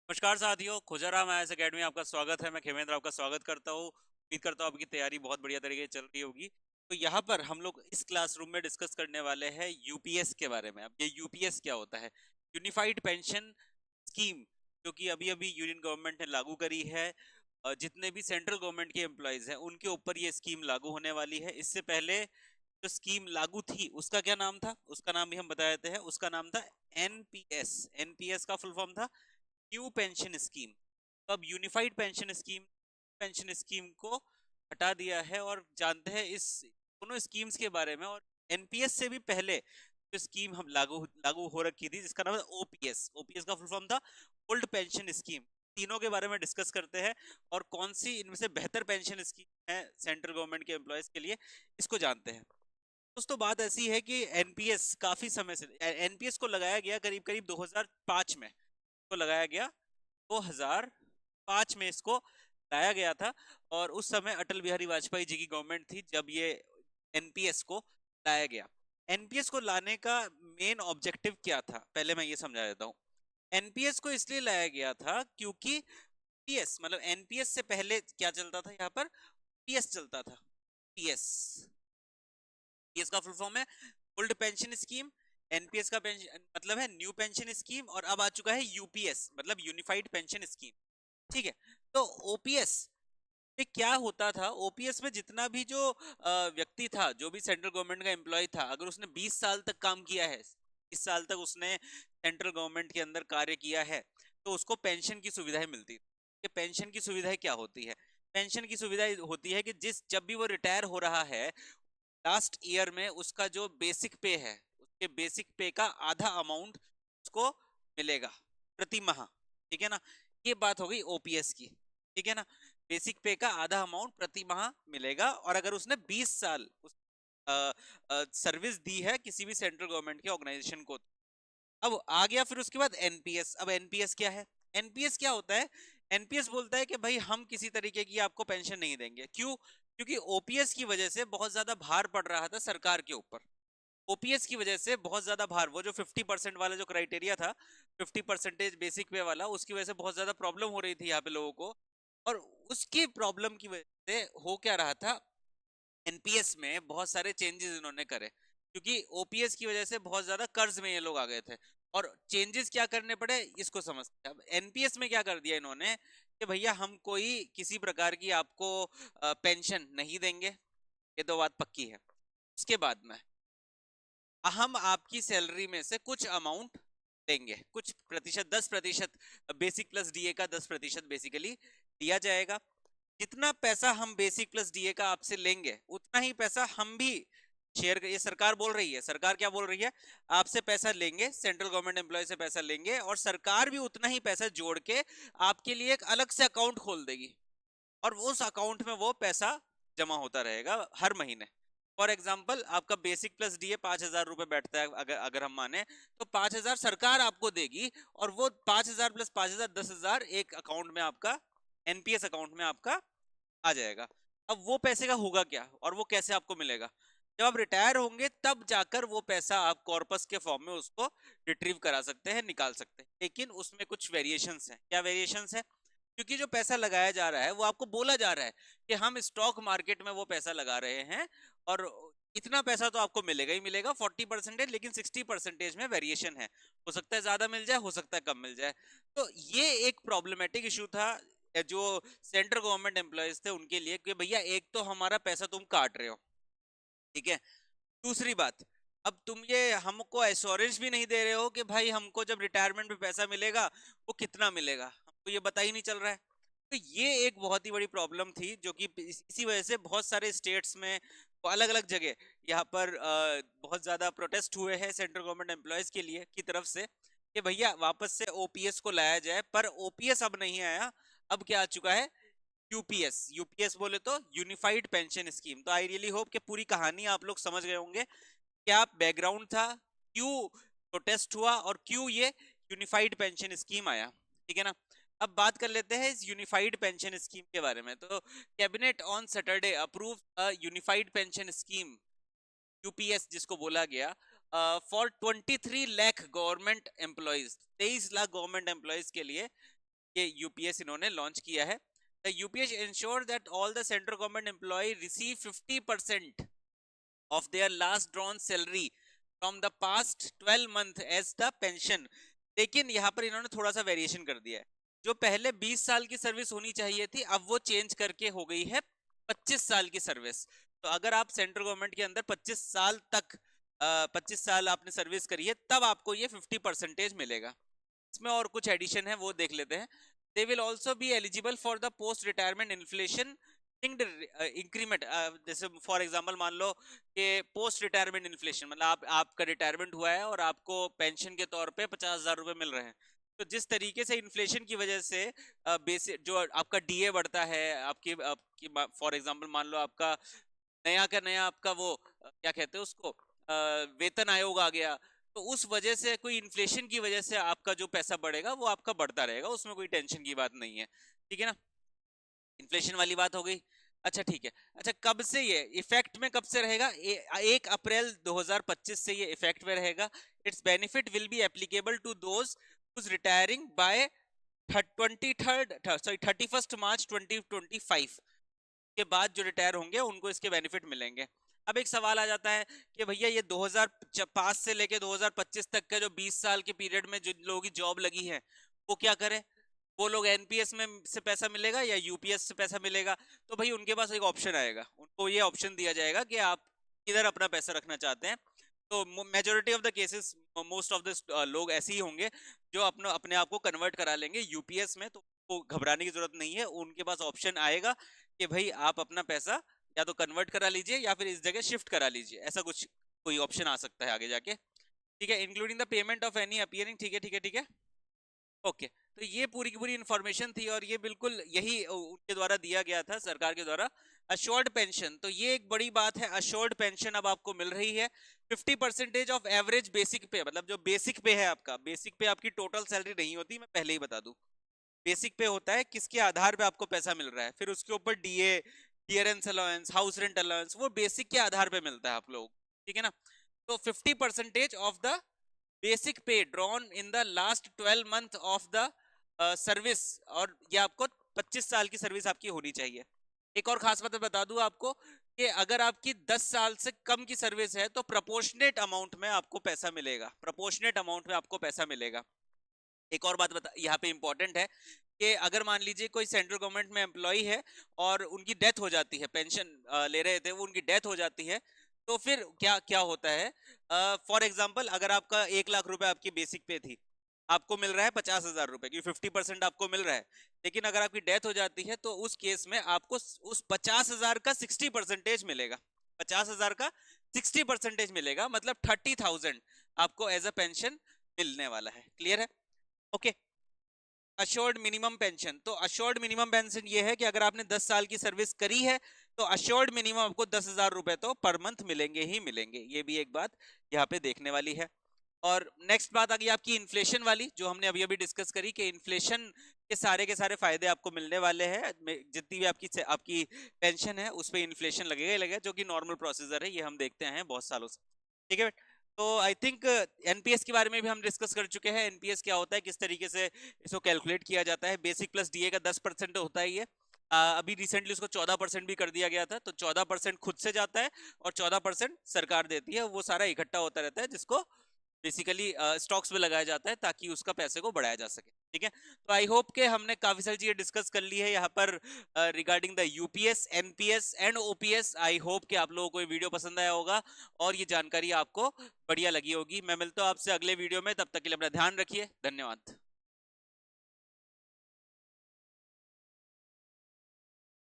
नमस्कार साथियों, खुजराम IAS academy आपका स्वागत है। मैं खेमेंद्र आपका स्वागत करता हूँ। उम्मीद करता हूँ आपकी तैयारी बहुत बढ़िया तरीके से चल रही होगी। तो यहाँ पर हम लोग इस क्लासरूम में डिस्कस करने वाले हैं यूपीएस के बारे में। अब ये यूपीएस क्या होता है? यूनिफाइड पेंशन स्कीम, जो कि अभी अभी यूनियन गवर्नमेंट ने लागू करी है। जितने भी सेंट्रल गवर्नमेंट के एम्प्लॉयज हैं उनके ऊपर ये स्कीम लागू होने वाली है। इससे पहले जो स्कीम लागू थी उसका क्या नाम था, उसका नाम भी हम बता देते हैं। उसका नाम था एनपीएस। एनपीएस का फुल फॉर्म था न्यू पेंशन स्कीम। तो अब यूनिफाइड पेंशन स्कीम को हटा दिया है और जानते हैं इस दोनों स्कीम्स के बारे में। और एनपीएस से भी पहले जो स्कीम हम लागू लागू हो रखी थी जिसका नाम है ओपीएस। ओपीएस का फुल फॉर्म था ओल्ड पेंशन स्कीम। तीनों के बारे में डिस्कस करते हैं और कौन सी इनमें से बेहतर पेंशन स्कीम है सेंट्रल गवर्नमेंट के एम्प्लॉयज के लिए, इसको जानते हैं। दोस्तों, बात ऐसी है कि एनपीएस काफी समय से एनपीएस को लगाया गया करीब करीब 2005 में को लगाया गया। 2005 में इसको लाया गया था और उस समय अटल बिहारी वाजपेयी जी की गवर्नमेंट थी जब ये एनपीएस को लाया गया। एनपीएस को लाने का मेन ऑब्जेक्टिव क्या था, पहले मैं ये समझा देता हूँ। एनपीएस को इसलिए लाया गया था क्योंकि पीएस मतलब एनपीएस से पहले क्या चलता था, यहाँ पर पीएस चलता था। पीएस पीएस का फुल फॉर्म है ओल्ड पेंशन स्कीम। एनपीएस का पेंशन मतलब है न्यू पेंशन स्कीम। और अब आ चुका है यूपीएस मतलब यूनिफाइड पेंशन स्कीम। ठीक है। तो ओपीएस में क्या होता था? ओपीएस में जितना भी जो व्यक्ति था, जो भी सेंट्रल गवर्नमेंट का एम्प्लॉय था, अगर उसने 20 साल तक काम किया है, 20 साल तक उसने सेंट्रल गवर्नमेंट के अंदर कार्य किया है, तो उसको पेंशन की सुविधाएं मिलती। ये पेंशन की सुविधाएं क्या होती है? पेंशन की सुविधा होती है कि जब भी वो रिटायर हो रहा है, लास्ट ईयर में उसका जो बेसिक पे है, उसके बेसिक पे का आधा अमाउंट उसको मिलेगा प्रति माह। ठीक है ना? ये बात हो गई ओपीएस की। ठीक है ना? बेसिक पे का आधा अमाउंट प्रति माह मिलेगा। और अगर उसने 20 साल सर्विस दी है किसी भी सेंट्रल गवर्नमेंट के ऑर्गेनाइजेशन को। अब आ गया फिर उसके बाद एनपीएस। अब एनपीएस क्या है? एनपीएस क्या होता है? एनपीएस बोलता है कि भाई हम किसी तरीके की आपको पेंशन नहीं देंगे। क्यों? क्योंकि ओपीएस की वजह से बहुत ज्यादा भार पड़ रहा था सरकार के ऊपर। ओपीएस की वजह से बहुत ज्यादा भार, वो जो 50% वाला जो क्राइटेरिया था, 50% बेसिक पे वाला, उसकी वजह से बहुत ज्यादा प्रॉब्लम हो रही थी यहाँ पे लोगों को। और उसकी प्रॉब्लम की वजह से हो क्या रहा था, एनपीएस में बहुत सारे चेंजेस इन्होंने करे क्योंकि ओपीएस की वजह से बहुत ज्यादा कर्ज में ये लोग आ गए थे। और चेंजेस क्या करने पड़े इसको समझते हैं। अब एनपीएस में क्या कर दिया इन्होंने कि भैया हम कोई किसी प्रकार की आपको पेंशन नहीं देंगे। ये तो बात पक्की है। उसके बाद में हम आपकी सैलरी में से कुछ अमाउंट देंगे, कुछ प्रतिशत, 10%, बेसिक प्लस डीए का 10% बेसिकली दिया जाएगा। जितना पैसा हम बेसिक प्लस डीए का आपसे लेंगे उतना ही पैसा हम भी शेयर, ये सरकार बोल रही है। सरकार क्या बोल रही है? आपसे पैसा लेंगे, सेंट्रल गवर्नमेंट एम्प्लॉय से पैसा लेंगे और सरकार भी उतना ही पैसा जोड़ के आपके लिए एक अलग से अकाउंट खोल देगी। और उस अकाउंट में वो पैसा जमा होता रहेगा हर महीने। फॉर एग्जाम्पल, आपका बेसिक प्लस डीए 5,000 रुपए बैठता है, अगर अगर हम माने तो 5,000 सरकार आपको देगी और वो 5,000 प्लस 5,000 10,000 एक अकाउंट में आपका, एनपीएस अकाउंट में आपका आ जाएगा। अब वो पैसे का होगा क्या और वो कैसे आपको मिलेगा? जब आप रिटायर होंगे तब जाकर वो पैसा आप कॉर्पस के फॉर्म में उसको रिट्रीव करा सकते हैं, निकाल सकते हैं। लेकिन उसमें कुछ वेरिएशंस हैं। क्या वेरिएशंस है? क्योंकि जो पैसा लगाया जा रहा है वो आपको बोला जा रहा है कि हम स्टॉक मार्केट में वो पैसा लगा रहे हैं और इतना पैसा तो आपको मिलेगा ही मिलेगा, 40%, लेकिन 60% में वेरिएशन है। हो सकता है ज्यादा मिल जाए, हो सकता है कम मिल जाए। तो ये एक प्रॉब्लमेटिक इशू था जो सेंट्रल गवर्नमेंट एम्प्लॉयज थे उनके लिए कि भैया एक तो हमारा पैसा तुम काट रहे हो, ठीक है, दूसरी बात, अब तुम ये हमको एश्योरेंस भी नहीं दे रहे हो कि भाई हमको जब रिटायरमेंट में पैसा मिलेगा वो कितना मिलेगा, हमको ये पता ही नहीं चल रहा है। तो ये एक बहुत ही बड़ी प्रॉब्लम थी जो कि इसी वजह से बहुत सारे स्टेट्स में, अलग अलग जगह यहाँ पर बहुत ज्यादा प्रोटेस्ट हुए हैं सेंट्रल गवर्नमेंट एम्प्लॉयज के लिए की तरफ से कि भैया वापस से ओपीएस को लाया जाए। पर ओपीएस अब नहीं आया, अब क्या आ चुका है? यूपीएस। यूपीएस बोले तो यूनिफाइड पेंशन स्कीम। तो आई रियली होप कि पूरी कहानी आप लोग समझ गए होंगे, क्या बैकग्राउंड था, क्यों प्रोटेस्ट हुआ और क्यों ये यूनिफाइड पेंशन स्कीम आया। ठीक है ना? अब बात कर लेते हैं इस यूनिफाइड पेंशन स्कीम के बारे में। तो cabinet on Saturday approve unified pension scheme, UPS जिसको बोला गया, for 23 lakh government employees, 23 lakh government employees के लिए ये यूपीएस इन्होंने लॉन्च किया है। The UPS ensure that all the central government employee receive 50% of their last drawn salary from the past 12 month as the pension। लेकिन यहाँ पर इन्होंने थोड़ा सा वेरिएशन कर दिया है। जो पहले 20 साल की सर्विस होनी चाहिए थी, अब वो चेंज करके हो गई है 25 साल की सर्विस। तो अगर आप सेंट्रल गवर्नमेंट के अंदर 25 साल तक 25 साल आपने सर्विस करी है, तब आपको ये 50% मिलेगा। इसमें और कुछ एडिशन है, वो देख लेते हैं। They will also be eligible for the post retirement inflation increment. जैसे फॉर एग्जांपल मान लो कि पोस्ट रिटायरमेंट इन्फ्लेशन, मतलब आपका रिटायरमेंट हुआ है और आपको पेंशन के तौर पे 50,000 रुपए मिल रहे हैं। तो जिस तरीके से इन्फ्लेशन की वजह से बेसिक जो आपका डीए बढ़ता है, आपकी फॉर एग्जांपल मान लो आपका नया का नया आपका वो क्या कहते हैं उसको, वेतन आयोग आ गया, तो उस वजह से कोई इन्फ्लेशन की वजह से आपका जो पैसा बढ़ेगा वो आपका बढ़ता रहेगा, उसमें कोई टेंशन की बात नहीं है। ठीक है ना, इन्फ्लेशन वाली बात हो गई। अच्छा ठीक है। अच्छा कब से ये इफेक्ट में कब से रहेगा? 1 अप्रैल 2025 से ये इफेक्ट में रहेगा। Its benefit will be applicable to those who's retiring by 31 March 2025 के बाद जो रिटायर होंगे उनको इसके बेनिफिट मिलेंगे। अब एक सवाल आ जाता है कि भैया ये 2005 से लेके 2025 तक का जो 20 साल के पीरियड में जो लोगों की जॉब लगी है वो क्या करें? वो लोग एनपीएस में से पैसा मिलेगा या यूपीएस से पैसा मिलेगा? तो भाई उनके पास एक ऑप्शन आएगा, उनको ये ऑप्शन दिया जाएगा कि आप किधर अपना पैसा रखना चाहते हैं। तो majority of the cases, most of the लोग ऐसे ही होंगे जो अपने आप को कन्वर्ट करा लेंगे यूपीएस में। तो घबराने की जरूरत नहीं है, उनके पास ऑप्शन आएगा कि भाई आप अपना पैसा या तो कन्वर्ट करा लीजिए या फिर इस जगह शिफ्ट करा लीजिए, ऐसा कुछ कोई ऑप्शन आ सकता है आगे जाके। ठीक है, including the payment of any appearing. ठीक है ठीक है ठीक है, ओके। तो ये पूरी की पूरी इंफॉर्मेशन थी और ये बिल्कुल यही उनके द्वारा दिया गया था, सरकार के द्वारा। अश्योर्ड पेंशन, तो ये एक बड़ी बात है। अश्योर्ड पेंशन अब आपको मिल रही है 50% ऑफ एवरेज बेसिक पे, मतलब जो बेसिक पे है आपका, बेसिक पे आपकी टोटल सैलरी नहीं होती, मैं पहले ही बता दूं। बेसिक पे होता है किसके आधार पे आपको पैसा मिल रहा है, फिर उसके ऊपर DA, clearance allowance, house rent allowance, वो बेसिक के आधार पे मिलता है आप लोग। ठीक है ना, तो 50% ऑफ द बेसिक पे drawn in the last 12 month of the service, और ये आपको 25 साल की सर्विस आपकी होनी चाहिए। एक और खास बात बता दूं आपको कि अगर आपकी 10 साल से कम की सर्विस है तो प्रोपोर्शनेट अमाउंट में आपको पैसा मिलेगा, प्रोपोर्शनेट अमाउंट में आपको पैसा मिलेगा। एक और बात बता यहाँ पे इंपॉर्टेंट है कि अगर मान लीजिए कोई सेंट्रल गवर्नमेंट में एम्प्लॉय है और उनकी डेथ हो जाती है, पेंशन ले रहे थे वो, उनकी डेथ हो जाती है, तो फिर क्या क्या होता है? फॉर एग्जाम्पल अगर आपका 1 लाख रुपए आपकी बेसिक पे थी, आपको मिल रहा है 50,000 रुपए, क्योंकि 50% आपको मिल रहा है। लेकिन अगर आपकी डेथ हो जाती है तो उस केस में आपको उस 50,000 का 60% मिलेगा, 50,000 का 60% मिलेगा, मतलब 30,000 आपको एज अ पेंशन मिलने वाला है। क्लियर है? ओके। अश्योर्ड मिनिमम पेंशन, तो अश्योर्ड मिनिमम पेंशन ये है कि अगर आपने 10 साल की सर्विस करी है तो अश्योर्ड मिनिमम आपको 10,000 रुपए तो पर मंथ मिलेंगे ही मिलेंगे। ये भी एक बात यहाँ पे देखने वाली है। और नेक्स्ट बात आ गई आपकी इन्फ्लेशन वाली, जो हमने अभी अभी डिस्कस करी कि इन्फ्लेशन के सारे फायदे आपको मिलने वाले हैं। जितनी भी आपकी पेंशन है उस पर इन्फ्लेशन लगेगा ही लगेगा, जो कि नॉर्मल प्रोसीजर है, ये हम देखते हैं बहुत सालों से। ठीक है, तो आई थिंक एनपीएस के बारे में भी हम डिस्कस कर चुके हैं। एनपीएस क्या होता है, किस तरीके से इसको कैलकुलेट किया जाता है। बेसिक प्लस डीए का 10% होता है ये। अभी रिसेंटली उसको 14% भी कर दिया गया था, तो 14% खुद से जाता है और 14% सरकार देती है। वो सारा इकट्ठा होता रहता है, जिसको बेसिकली स्टॉक्स में लगाया जाता है ताकि उसका पैसे को बढ़ाया जा सके। ठीक है, तो आई होप के हमने काफी सारी चीजें डिस्कस कर ली है यहाँ पर regarding the UPS, NPS and OPS. I hope कि आप लोगों को ये वीडियो पसंद आया होगा और ये जानकारी आपको बढ़िया लगी होगी। मैं मिलता हूँ आपसे अगले वीडियो में, तब तक के लिए अपना ध्यान रखिए। धन्यवाद।